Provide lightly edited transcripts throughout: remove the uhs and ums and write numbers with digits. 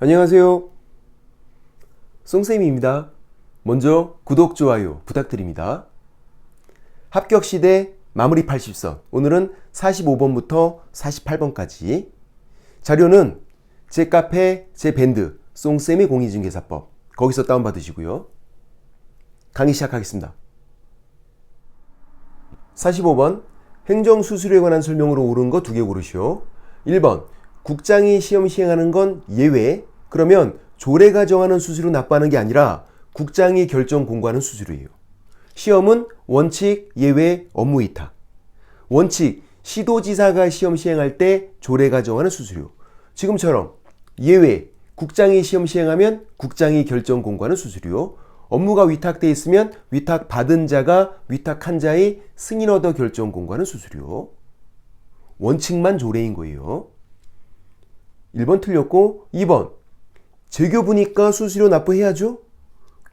안녕하세요. 송쌤입니다. 먼저 구독, 좋아요 부탁드립니다. 합격시대 마무리 80선. 오늘은 45번부터 48번까지. 자료는 제 카페, 제 밴드 송쌤의 공인중개사법 거기서 다운받으시고요. 강의 시작하겠습니다. 45번 행정수수료에 관한 설명으로 옳은 거 2개 고르시오. 1번 국장이 시험 시행하는 건 예외. 그러면 조례가 정하는 수수료 납부하는 게 아니라 국장이 결정 공고하는 수수료예요. 시험은 원칙, 예외, 업무위탁. 원칙, 시도지사가 시험 시행할 때 조례가 정하는 수수료. 지금처럼 예외, 국장이 시험 시행하면 국장이 결정 공고하는 수수료. 업무가 위탁돼 있으면 위탁받은 자가 위탁한 자의 승인 얻어 결정 공고하는 수수료. 원칙만 조례인 거예요. 1번 틀렸고 2번 재교부니까 수수료 납부해야죠.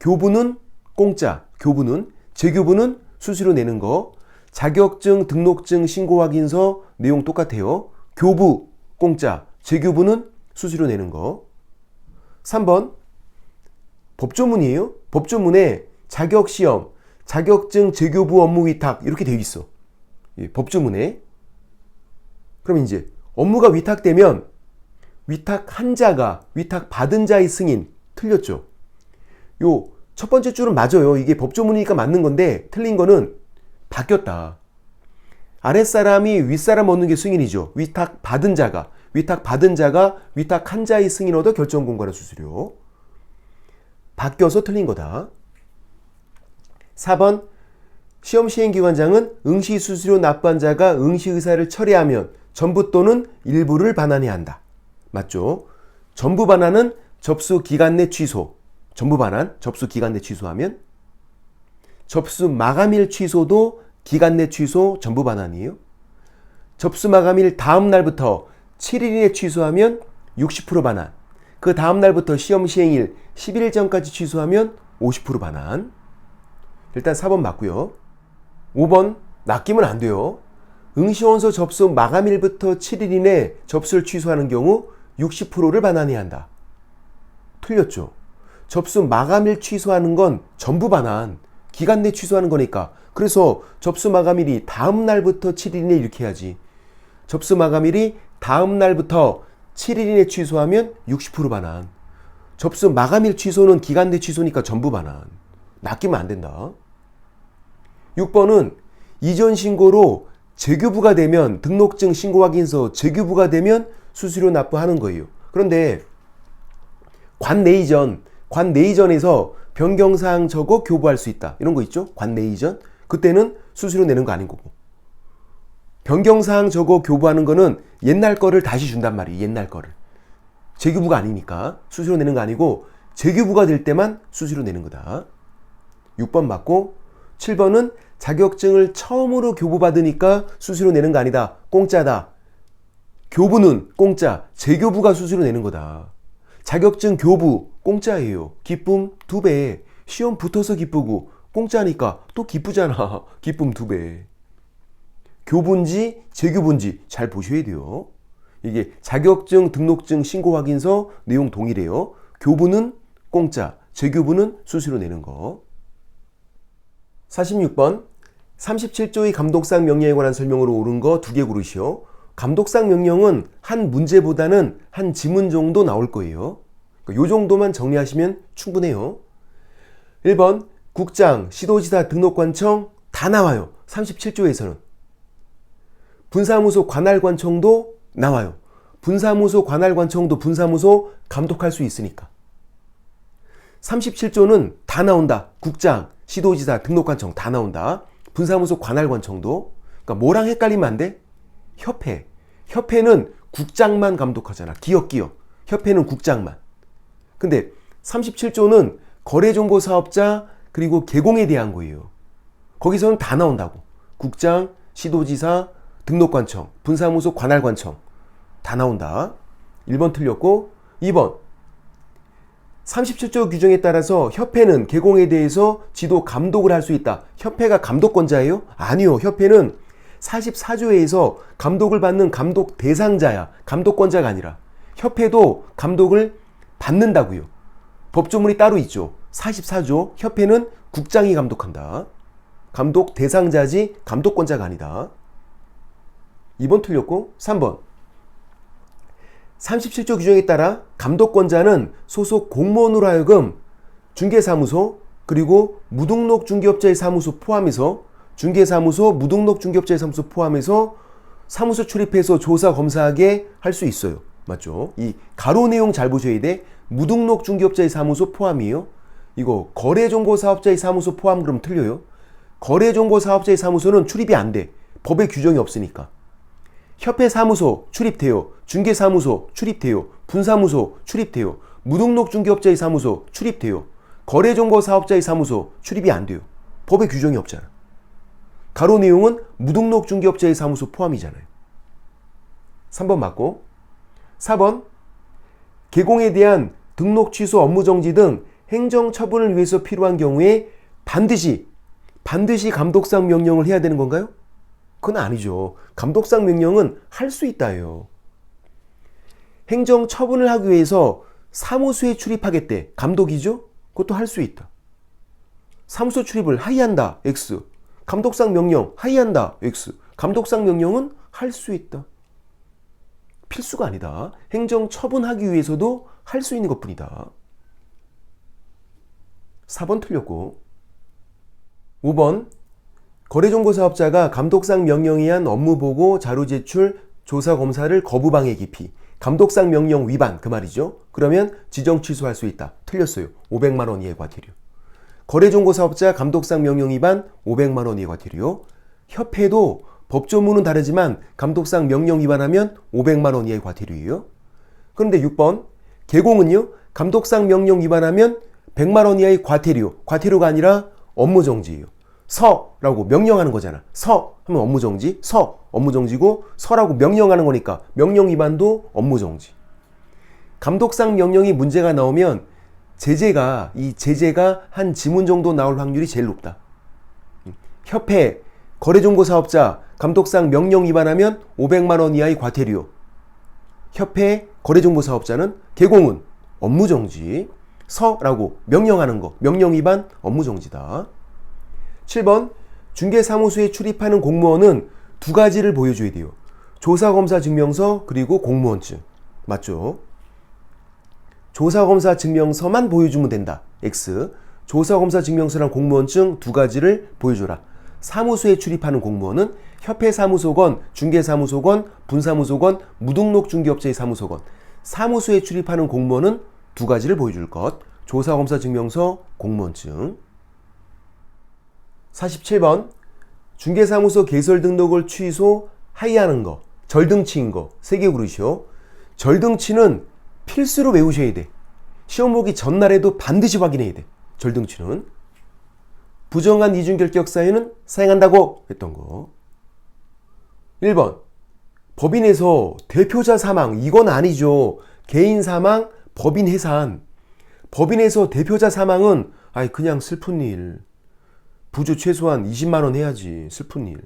교부는 공짜, 교부는 재교부는 수수료 내는 거. 자격증, 등록증, 신고확인서 내용 똑같아요. 교부 공짜, 재교부는 수수료 내는 거. 3번 법조문이에요. 법조문에 자격시험, 자격증, 재교부, 업무위탁 이렇게 되어 있어. 법조문에. 그럼 이제 업무가 위탁되면 위탁한 자가 위탁받은 자의 승인. 틀렸죠? 요 첫 번째 줄은 맞아요. 이게 법조문이니까 맞는 건데 틀린 거는 바뀌었다. 아랫사람이 윗사람 얻는 게 승인이죠. 위탁받은 자가 위탁한 자의 승인 얻어 결정 공고하는 수수료. 바뀌어서 틀린 거다. 4번 시험 시행기관장은 응시 수수료 납부한 자가 응시 의사를 철회하면 전부 또는 일부를 반환해야 한다. 맞죠? 전부 반환은 접수 기간 내 취소. 전부 반환, 접수 기간 내 취소하면. 접수 마감일 취소도 기간 내 취소, 전부 반환이에요. 접수 마감일 다음 날부터 7일 이내 취소하면 60% 반환. 그 다음 날부터 시험 시행일 11일 전까지 취소하면 50% 반환. 일단 4번 맞고요. 5번 낚이면 안 돼요. 응시원서 접수 마감일부터 7일 이내 접수를 취소하는 경우 60%를 반환해야 한다. 틀렸죠? 접수 마감일 취소하는 건 전부 반환, 기간 내 취소하는 거니까. 그래서 접수 마감일이 다음 날부터 7일 이내 이렇게 해야지. 접수 마감일이 다음 날부터 7일 이내 취소하면 60% 반환. 접수 마감일 취소는 기간 내 취소니까 전부 반환. 낚이면 안 된다. 6번은 이전 신고로 재교부가 되면 등록증 신고확인서 재교부가 되면 수수료 납부하는 거예요. 그런데 관내이전에서 변경사항 적어 교부할 수 있다. 이런 거 있죠? 관내이전. 그때는 수수료 내는 거 아닌 거고. 변경사항 적어 교부하는 거는 옛날 거를 다시 준단 말이에요. 옛날 거를. 재교부가 아니니까 수수료 내는 거 아니고 재교부가 될 때만 수수료 내는 거다. 6번 맞고 7번은 자격증을 처음으로 교부받으니까 수수료 내는 거 아니다. 공짜다. 교부는 공짜, 재교부가 수수료 내는 거다. 자격증 교부 공짜예요. 기쁨 2배. 시험 붙어서 기쁘고 공짜니까 또 기쁘잖아. 기쁨 2배. 교부인지 재교부인지 잘 보셔야 돼요. 이게 자격증, 등록증, 신고확인서 내용 동일해요. 교부는 공짜, 재교부는 수수료 내는 거. 46번 37조의 감독상 명령에 관한 설명으로 옳은 거 2개 고르시오. 감독상 명령은 한 문제보다는 한 지문 정도 나올 거예요. 요 정도만 정리하시면 충분해요. 1번 국장, 시도지사, 등록관청 다 나와요. 37조에서는. 분사무소 관할관청도 나와요. 분사무소 관할관청도 분사무소 감독할 수 있으니까. 37조는 다 나온다. 국장, 시도지사, 등록관청 다 나온다. 분사무소 관할관청도. 그러니까 뭐랑 헷갈리면 안 돼? 협회는 국장만 감독하잖아. 기업. 협회는 국장만. 근데 37조는 거래정보사업자 그리고 개공에 대한 거예요. 거기서는 다 나온다고. 국장, 시도지사, 등록관청, 분사무소 관할관청 다 나온다. 1번 틀렸고 2번 37조 규정에 따라서 협회는 개공에 대해서 지도 감독을 할 수 있다. 협회가 감독권자예요? 아니요. 협회는 44조에서 감독을 받는 감독 대상자야. 감독권자가 아니라. 협회도 감독을 받는다고요. 법조문이 따로 있죠. 44조 협회는 국장이 감독한다. 감독 대상자지 감독권자가 아니다. 2번 틀렸고 3번 37조 규정에 따라 감독권자는 소속 공무원으로 하여금 중개사무소 그리고 무등록 중개업자의 사무소 포함해서 중개사무소, 무등록 중개업자의 사무소 포함해서 사무소 출입해서 조사 검사하게 할 수 있어요. 맞죠? 이 가로 내용 잘 보셔야 돼. 무등록 중개업자의 사무소 포함이에요. 이거 거래정보사업자의 사무소 포함 그러면 틀려요. 거래정보사업자의 사무소는 출입이 안 돼. 법에 규정이 없으니까. 협회 사무소 출입돼요. 중개사무소 출입돼요. 분사무소 출입돼요. 무등록 중개업자의 사무소 출입돼요. 거래정보사업자의 사무소 출입이 안 돼요. 법에 규정이 없잖아. 가로 내용은 무등록 중개업자의 사무소 포함이잖아요. 3번 맞고 4번 개공에 대한 등록 취소 업무 정지 등 행정처분을 위해서 필요한 경우에 반드시 감독상 명령을 해야 되는 건가요? 그건 아니죠. 감독상 명령은 할 수 있다예요. 행정처분을 하기 위해서 사무소에 출입하겠대. 감독이죠? 그것도 할 수 있다. 사무소 출입을 하이한다. X. 감독상 명령 하이한다. X. 감독상 명령은 할 수 있다. 필수가 아니다. 행정처분하기 위해서도 할 수 있는 것뿐이다. 4번 틀렸고 5번 거래정보사업자가 감독상 명령에 의한 업무보고, 자료 제출, 조사 검사를 거부방해 기피, 감독상 명령 위반 그 말이죠. 그러면 지정 취소할 수 있다. 틀렸어요. 500만 원 이하의 과태료. 거래정보사업자 감독상 명령 위반 500만 원 이하의 과태료. 협회도 법조문은 다르지만 감독상 명령 위반하면 500만 원 이하의 과태료예요. 그런데 6번 개공은요. 감독상 명령 위반하면 100만 원 이하의 과태료. 과태료가 아니라 업무정지예요. 서라고 명령하는 거잖아. 서 하면 업무정지. 서 업무정지고 서라고 명령하는 거니까 명령 위반도 업무정지. 감독상 명령이 문제가 나오면 제재가 한 지문 정도 나올 확률이 제일 높다. 협회, 거래정보사업자 감독상 명령 위반하면 500만 원 이하의 과태료. 협회, 거래정보사업자는 개공은 업무정지. 서라고 명령하는 거 명령 위반 업무정지다. 7번 중개사무소에 출입하는 공무원은 두 가지를 보여줘야 돼요. 조사검사 증명서 그리고 공무원증. 맞죠? 조사검사 증명서만 보여주면 된다. X. 조사검사 증명서랑 공무원증 두 가지를 보여줘라. 사무소에 출입하는 공무원은 협회 사무소건, 중개사무소건, 분사무소건, 무등록 중개업자의 사무소건. 사무소에 출입하는 공무원은 두 가지를 보여줄 것. 조사검사 증명서, 공무원증. 47번 중개사무소 개설 등록을 취소, 하이하는 거, 절등치인 거 3개 고르시오. 절등치는 필수로 외우셔야 돼. 시험 보기 전날에도 반드시 확인해야 돼. 절등치는. 부정한 이중결격 사유는 사행한다고 했던 거. 1번 법인에서 대표자 사망. 이건 아니죠. 개인 사망, 법인 해산. 법인에서 대표자 사망은 그냥 슬픈 일. 부조 최소한 20만 원 해야지. 슬픈 일.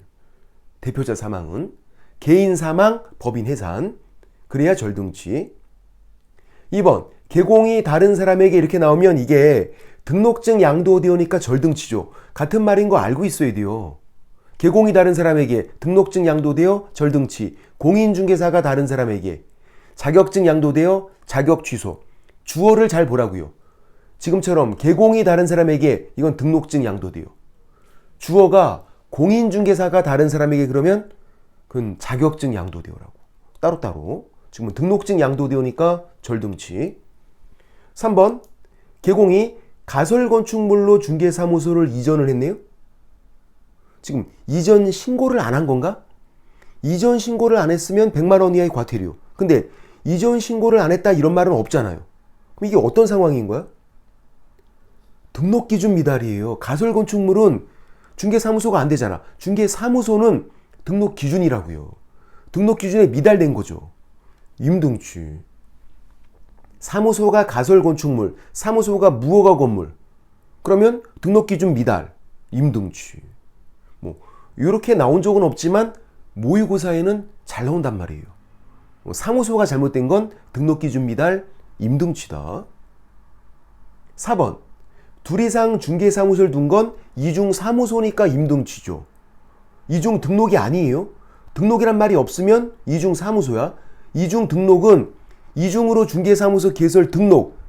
대표자 사망은. 개인 사망, 법인 해산. 그래야 절등치. 2번 개공이 다른 사람에게 이렇게 나오면 이게 등록증 양도되오니까 절등치죠. 같은 말인 거 알고 있어야 돼요. 개공이 다른 사람에게 등록증 양도되어 절등치. 공인중개사가 다른 사람에게 자격증 양도되어 자격 취소. 주어를 잘 보라고요. 지금처럼 개공이 다른 사람에게 이건 등록증 양도돼요. 주어가 공인중개사가 다른 사람에게 그러면 그건 자격증 양도되어라고. 따로따로. 지금은 등록증 양도되오니까 절등치. 3번 개공이 가설건축물로 중개사무소를 이전을 했네요. 지금 이전 신고를 안 한 건가? 이전 신고를 안 했으면 100만 원 이하의 과태료. 근데 이전 신고를 안 했다 이런 말은 없잖아요. 그럼 이게 어떤 상황인 거야? 등록기준 미달이에요. 가설건축물은 중개사무소가 안 되잖아. 중개사무소는 등록기준이라고요. 등록기준에 미달된 거죠. 임등치. 사무소가 가설건축물, 사무소가 무허가 건물. 그러면 등록기준 미달, 임등치. 이렇게 나온 적은 없지만 모의고사에는 잘 나온단 말이에요. 사무소가 잘못된 건 등록기준 미달, 임등치다. 4번 둘 이상 중개사무소를 둔 건 이중사무소니까 임등치죠. 이중 등록이 아니에요. 등록이란 말이 없으면 이중사무소야. 이중 등록은 이중으로 중개사무소 개설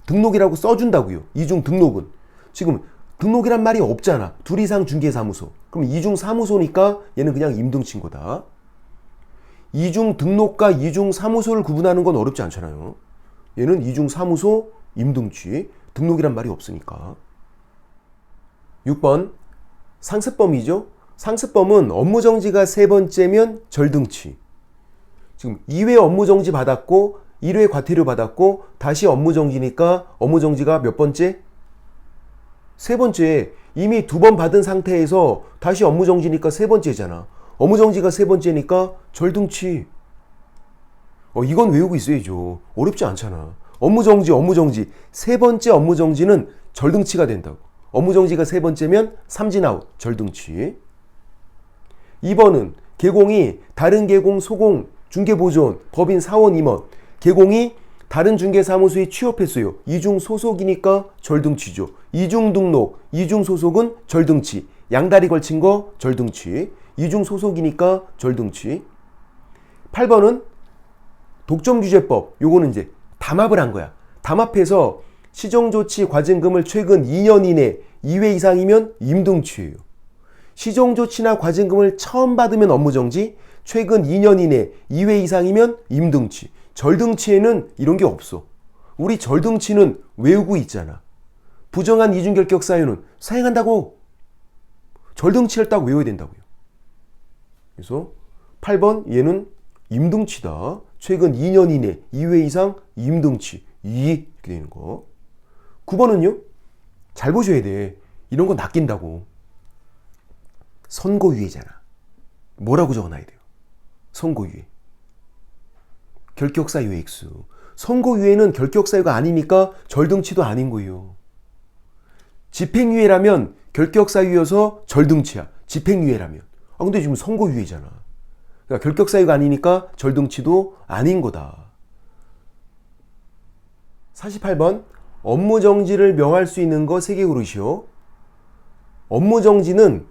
등록이라고 써준다고요. 이중 등록은. 지금 등록이란 말이 없잖아. 둘 이상 중개사무소. 그럼 이중사무소니까 얘는 그냥 임등치인 거다. 이중 등록과 이중 사무소를 구분하는 건 어렵지 않잖아요. 얘는 이중 사무소 임등치. 등록이란 말이 없으니까. 6번 상습범이죠. 상습범은 업무정지가 세 번째면 절등치. 지금 2회 업무정지 받았고 1회 과태료 받았고 다시 업무정지니까 업무정지가 몇 번째? 세 번째. 이미 2번 받은 상태에서 다시 업무정지니까 세 번째잖아. 업무정지가 세 번째니까 절등치. 이건 외우고 있어야죠. 어렵지 않잖아. 업무정지. 세 번째 업무정지는 절등치가 된다고. 업무정지가 세 번째면 삼진아웃, 절등치. 2번은 개공이 다른 개공, 소공, 중개보조원, 법인 사원 임원, 개공이 다른 중개사무소에 취업했어요. 이중소속이니까 절등치죠. 이중등록, 이중소속은 절등치. 양다리 걸친 거 절등치. 이중소속이니까 절등치. 8번은 독점규제법. 요거는 이제 담합을 한 거야. 담합해서 시정조치 과징금을 최근 2년 이내 2회 이상이면 임등치예요. 시정조치나 과징금을 처음 받으면 업무정지, 최근 2년 이내 2회 이상이면 임등치. 절등치에는 이런 게 없어. 우리 절등치는 외우고 있잖아. 부정한 이중결격 사유는 사행한다고. 절등치를 딱 외워야 된다고요. 그래서 8번 얘는 임등치다. 최근 2년 이내 2회 이상 임등치. 이렇게 되는 거. 9번은요. 잘 보셔야 돼. 이런 거 낚인다고. 선고유예잖아. 뭐라고 적어놔야 돼요? 선고유예. 결격사유의 액수. 선고유예는 결격사유가 아니니까 절등치도 아닌 거예요. 집행유예라면 결격사유여서 절등치야. 집행유예라면. 근데 지금 선고유예잖아. 그러니까 결격사유가 아니니까 절등치도 아닌 거다. 48번 업무정지를 명할 수 있는 거 3개 고르시오. 업무정지는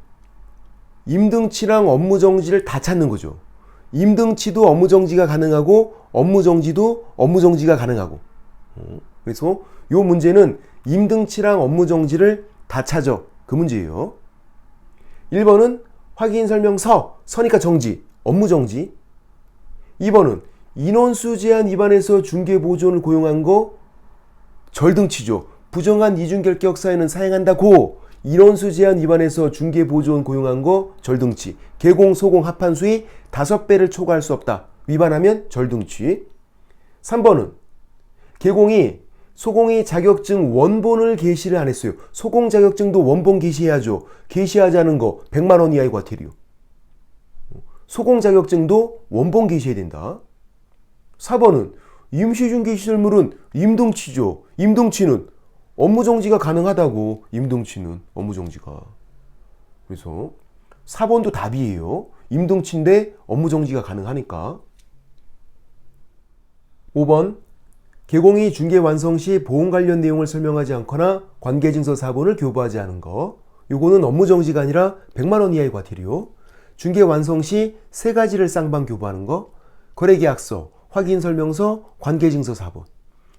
임등치랑 업무정지를 다 찾는 거죠. 임등치도 업무정지가 가능하고 업무정지도 업무정지가 가능하고. 그래서 이 문제는 임등치랑 업무정지를 다 찾아. 그 문제예요. 1번은 확인설명서, 서니까 정지, 업무정지. 2번은 인원수 제한 위반해서 중개보조원을 고용한 거 절등치죠. 부정한 이중결격 사유는 사행한다고. 인원수 제한 위반해서 중개보조원 고용한 거 절등치. 개공, 소공, 합한 수위 5배를 초과할 수 없다. 위반하면 절등치. 3번은 개공이 소공이 자격증 원본을 게시를 안 했어요. 소공 자격증도 원본 게시해야죠. 게시하지 않은 거 100만 원 이하의 과태료. 소공 자격증도 원본 게시해야 된다. 4번은 임시중개시설물은 임등치죠. 임등치는 업무정지가 가능하다고. 임등치는 업무정지가. 그래서 4번도 답이에요. 임등치인데 업무정지가 가능하니까. 5번 개공이 중개 완성 시 보험 관련 내용을 설명하지 않거나 관계증서 사본을 교부하지 않은 거. 요거는 업무정지가 아니라 100만 원 이하의 과태료. 중개 완성 시 3가지를 쌍방 교부하는 거. 거래계약서, 확인설명서, 관계증서 사본.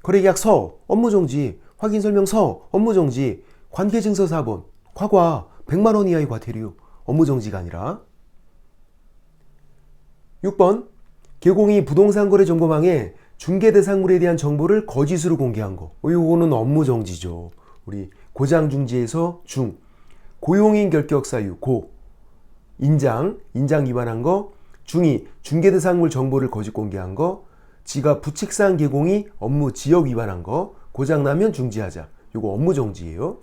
거래계약서, 업무정지. 확인설명서, 업무정지. 관계증서 사본. 과과 100만 원 이하의 과태료. 업무정지가 아니라. 6번 개공이 부동산거래 정보망에 중개대상물에 대한 정보를 거짓으로 공개한 거. 이거는 업무정지죠. 우리 고장중지에서 중. 고용인 결격사유 고. 인장 위반한 거. 중이 중개대상물 정보를 거짓 공개한 거. 지가 부칙상 개공이 업무 지역 위반한 거. 고장나면 중지하자. 이거 업무정지예요.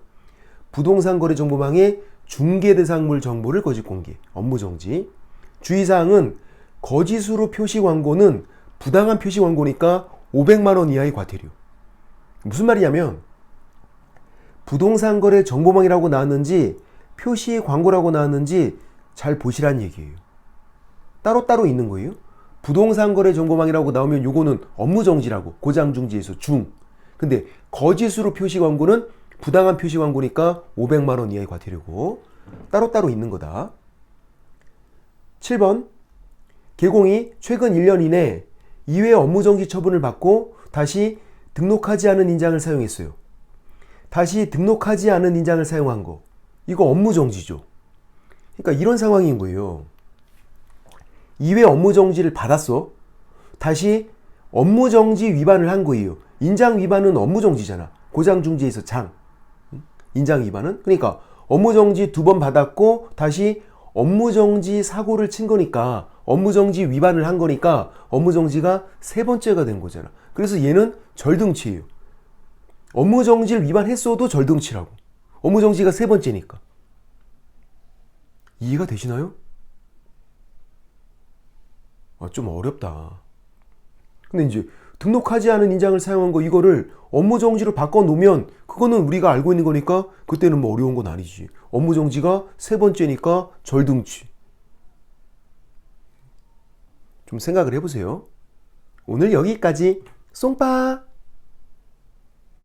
부동산거래 정보망에 중개대상물 정보를 거짓 공개. 업무정지. 주의사항은 거짓으로 표시 광고는 부당한 표시 광고니까 500만 원 이하의 과태료. 무슨 말이냐면 부동산 거래 정보망이라고 나왔는지 표시 광고라고 나왔는지 잘 보시란 얘기예요. 따로따로 있는 거예요. 부동산 거래 정보망이라고 나오면 요거는 업무정지라고. 고장중지에서 중. 근데 거짓으로 표시 광고는 부당한 표시 광고니까 500만 원 이하의 과태료고 따로따로 있는 거다. 7번 개공이 최근 1년 이내 이외 업무정지 처분을 받고 다시 등록하지 않은 인장을 사용했어요. 다시 등록하지 않은 인장을 사용한 거. 이거 업무정지죠. 그러니까 이런 상황인 거예요. 2회 업무정지를 받았어. 다시 업무정지 위반을 한 거예요. 인장 위반은 업무정지잖아. 고장중지에서 장. 인장 위반은? 그러니까 업무정지 2번 받았고 다시 업무정지 사고를 친 거니까 업무정지 위반을 한 거니까 업무정지가 3번째가 된 거잖아. 그래서 얘는 절등치예요. 업무정지를 위반했어도 절등치라고. 업무정지가 3번째니까. 이해가 되시나요? 좀 어렵다. 근데 이제 등록하지 않은 인장을 사용한 거 이거를 업무정지로 바꿔놓으면 그거는 우리가 알고 있는 거니까 그때는 뭐 어려운 건 아니지. 업무정지가 3번째니까 절등치. 좀 생각을 해보세요. 오늘 여기까지. 쏭빠!